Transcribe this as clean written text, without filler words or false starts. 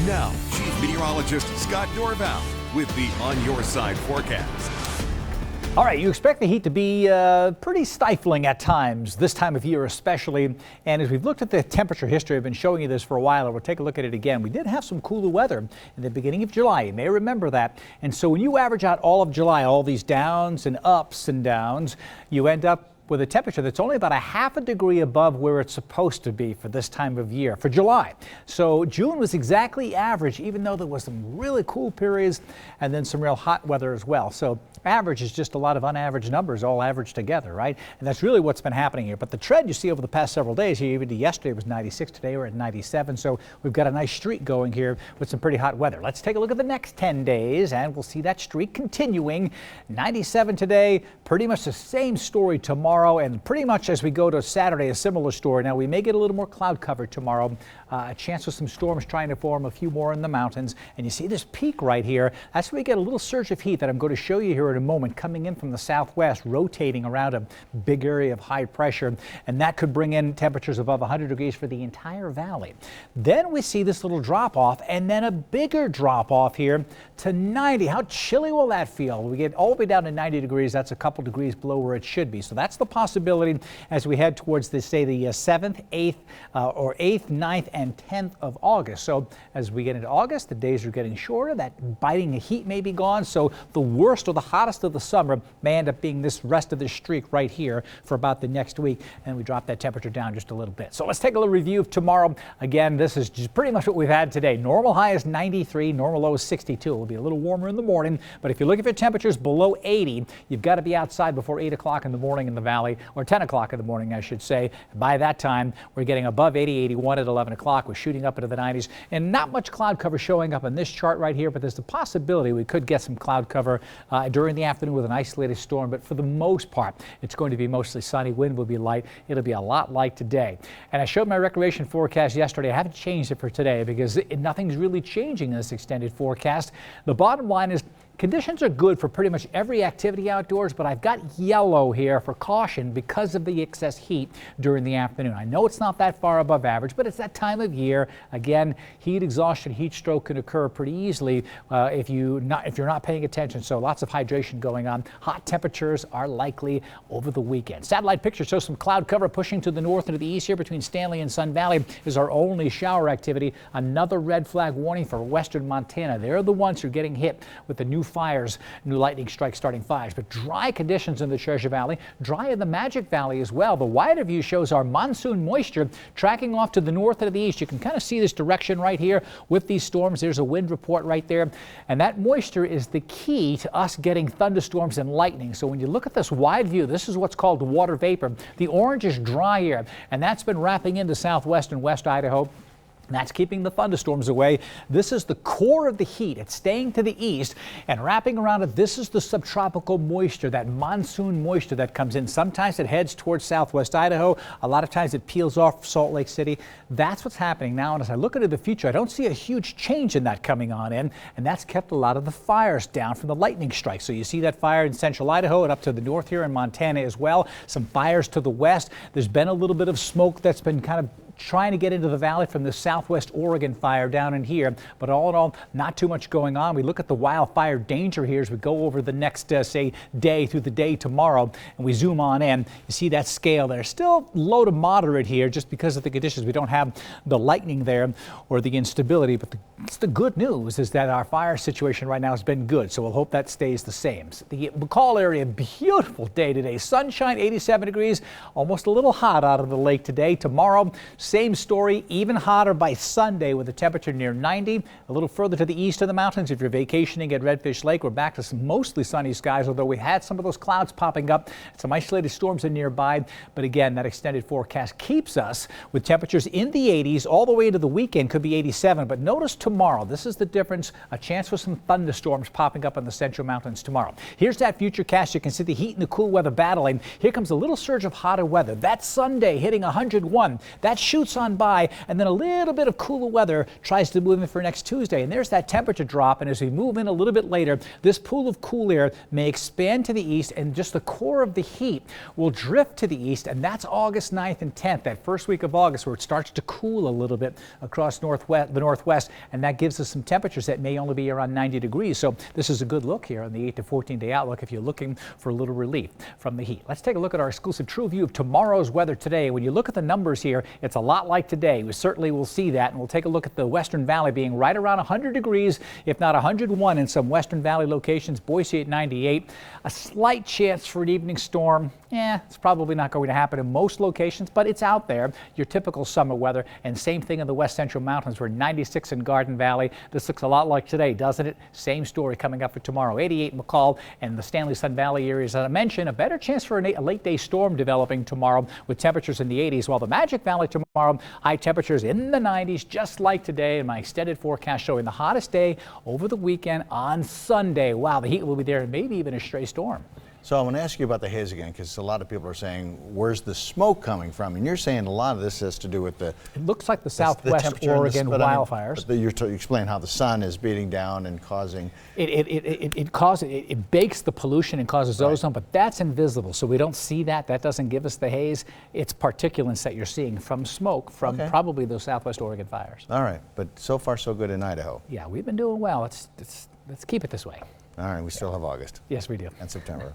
Now, Chief Meteorologist Scott Dorval with the On Your Side forecast. All right, you expect the heat to be pretty stifling at times, this time of year especially. And as we've looked at the temperature history, I've been showing you this for a while, and we'll take a look at it again. We did have some cooler weather in the beginning of July. You may remember that. And so when you average out all of July, all these downs and ups and downs, you end up with a temperature that's only about a half a degree above where it's supposed to be for this time of year, for July. So June was exactly average, even though there was some really cool periods and then some real hot weather as well. So average is just a lot of unaveraged numbers all averaged together, right? And that's really what's been happening here. But the trend you see over the past several days here, even yesterday was 96, today we're at 97. So we've got a nice streak going here with some pretty hot weather. Let's take a look at the next 10 days and we'll see that streak continuing. 97 today, pretty much the same story tomorrow, and pretty much as we go to Saturday, a similar story. Now we may get a little more cloud cover tomorrow, a chance for some storms trying to form, a few more in the mountains. And you see this peak right here. That's where we get a little surge of heat that I'm going to show you here in a moment, coming in from the southwest, rotating around a big area of high pressure, and that could bring in temperatures above 100 degrees for the entire valley. Then we see this little drop off and then a bigger drop off here to 90. How chilly will that feel? We get all the way down to 90 degrees. That's a couple degrees below where it should be. So that's the possibility as we head towards the 7th, 8th, or 8th, 9th, and 10th of August. So as we get into August, the days are getting shorter. That biting heat may be gone. So the worst or the hottest of the summer may end up being this rest of this streak right here for about the next week, and we drop that temperature down just a little bit. So let's take a little review of tomorrow. Again, this is just pretty much what we've had today. Normal high is 93, normal low is 62. It will be a little warmer in the morning, but if you're looking for temperatures below 80, you've got to be outside before 8 o'clock in the morning in the valley, or 10 o'clock in the morning, I should say. By that time, we're getting above 80, 81 at 11 o'clock. We're shooting up into the 90s, and not much cloud cover showing up on this chart right here, but there's the possibility we could get some cloud cover during the afternoon with an isolated storm, but for the most part, it's going to be mostly sunny. Wind will be light. It'll be a lot like today. And I showed my recreation forecast yesterday. I haven't changed it for today because nothing's really changing in this extended forecast. The bottom line is conditions are good for pretty much every activity outdoors, but I've got yellow here for caution because of the excess heat during the afternoon. I know it's not that far above average, but it's that time of year. Again, heat exhaustion, heat stroke can occur pretty easily if you're not paying attention. So lots of hydration going on. Hot temperatures are likely over the weekend. Satellite picture shows some cloud cover pushing to the north and to the east here between Stanley and Sun Valley is our only shower activity. Another red flag warning for western Montana. They're the ones who are getting hit with the new fires, new lightning strikes starting fires. But dry conditions in the Treasure Valley, dry in the Magic Valley as well. The wider view shows our monsoon moisture tracking off to the north and to the east. You can kind of see this direction right here with these storms. There's a wind report right there. And that moisture is the key to us getting thunderstorms and lightning. So when you look at this wide view, this is what's called water vapor. The orange is dry air, and that's been wrapping into southwest and west Idaho. That's keeping the thunderstorms away. This is the core of the heat. It's staying to the east and wrapping around it. This is the subtropical moisture, that monsoon moisture that comes in. Sometimes it heads towards southwest Idaho. A lot of times it peels off Salt Lake City. That's what's happening now. And as I look into the future, I don't see a huge change in that coming on in. And that's kept a lot of the fires down from the lightning strikes. So you see that fire in central Idaho and up to the north here in Montana as well. Some fires to the west. There's been a little bit of smoke that's been kind of trying to get into the valley from the southwest Oregon fire down in here, but all in all, not too much going on. We look at the wildfire danger here as we go over the next, say, day through the day tomorrow, and we zoom on in. You see that scale there. Still low to moderate here just because of the conditions. We don't have the lightning there or the instability, but the good news is that our fire situation right now has been good, so we'll hope that stays the same. The McCall area, beautiful day today. Sunshine, 87 degrees, almost a little hot out of the lake today. Tomorrow, same story, even hotter by Sunday with a temperature near 90. A little further to the east of the mountains, if you're vacationing at Redfish Lake, we're back to some mostly sunny skies, although we had some of those clouds popping up. Some isolated storms are nearby. But again, that extended forecast keeps us with temperatures in the 80s all the way into the weekend, could be 87. But notice tomorrow, this is the difference, a chance for some thunderstorms popping up in the central mountains tomorrow. Here's that future cast. You can see the heat and the cool weather battling. Here comes a little surge of hotter weather. That's Sunday hitting 101. That shoots on by, and then a little bit of cooler weather tries to move in for next Tuesday. And there's that temperature drop. And as we move in a little bit later, this pool of cool air may expand to the east, and just the core of the heat will drift to the east. And that's August 9th and 10th, that first week of August, where it starts to cool a little bit across the northwest. and that gives us some temperatures that may only be around 90 degrees. So this is a good look here on the 8 to 14 day outlook if you're looking for a little relief from the heat. Let's take a look at our exclusive true view of tomorrow's weather today. When you look at the numbers here, it's a lot like today. We certainly will see that, and we'll take a look at the Western Valley being right around 100 degrees, if not 101 in some Western Valley locations. Boise at 98. A slight chance for an evening storm. It's probably not going to happen in most locations, but it's out there. Your typical summer weather, and same thing in the West Central Mountains. We're 96 in Garden Valley. This looks a lot like today, doesn't it? Same story coming up for tomorrow. 88 in McCall and the Stanley Sun Valley areas that I mentioned. A better chance for a late day storm developing tomorrow with temperatures in the 80s, while the Magic Valley tomorrow, high temperatures in the 90s, just like today. And my extended forecast showing the hottest day over the weekend on Sunday. Wow, the heat will be there, and maybe even a stray storm. So I want to ask you about the haze again, because a lot of people are saying, where's the smoke coming from? And you're saying a lot of this has to do with the... It looks like the Southwest Oregon wildfires. You're explaining how the sun is beating down and causing... It bakes the pollution and causes ozone, but that's invisible, so we don't see that. That doesn't give us the haze. It's particulates that you're seeing from smoke from probably those Southwest Oregon fires. All right, but so far so good in Idaho. Yeah, we've been doing well. Let's keep it this way. All right, we still have August. Yes, we do. And September.